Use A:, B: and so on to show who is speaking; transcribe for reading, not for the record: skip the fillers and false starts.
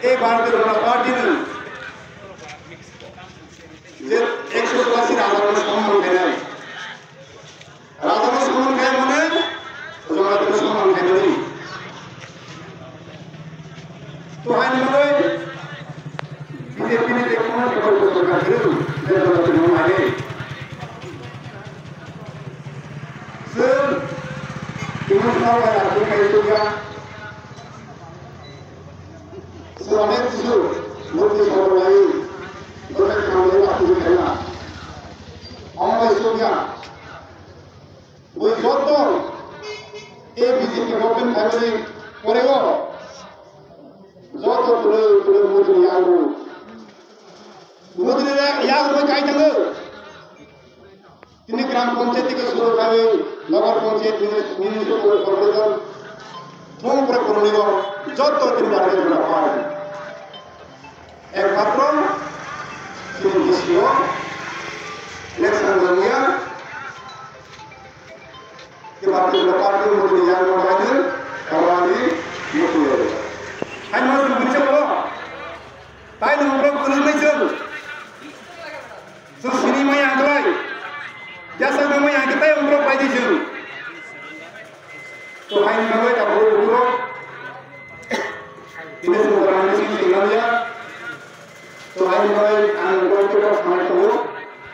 A: এই ভারতীয় জনতা পার্টি যে 182 রাজার সম্মান খায় রাজার সম্মান খায় মানে জনতার সম্মান খায় না তো হয় না বিজেপি ने देखो ना तो सरकार करे ये तो नहीं माने सर इमोशनल है आपको कहीं तो क्या सर अनेक चीजों मुझे समझ आई दोनों काम में आपको दिखाना हमारा इसको क्या वो जोतो ये बीजेपी गवर्नमेंट फैमिली करेगा जोतो पूरे मुझे याद हो मोदी याद में कहीं तक তিনি গ্রাম পঞ্চায়েত থেকে শুরু করে নগর পঞ্চায়েত মিউনিসিপাল কর্পোরেশন সমগ্র পৌর নিগম যত তিনি ভারতীয় জনতা পার্টি একমাত্র তিনি দেশীয় ইলেকশন লড়িয়া যে ভারতীয় জনতা পার্টির মধ্যে ইয়ার মোবাইল কারণে মুক্তি হয়ে গেছে আমি মনে বুঝতে পারো তাই নম্বর police মেছেন so sini mai andrai jasa mai yang kita umro pai di juru to hai mai ta buru ini semua orang di sini ya to hai mai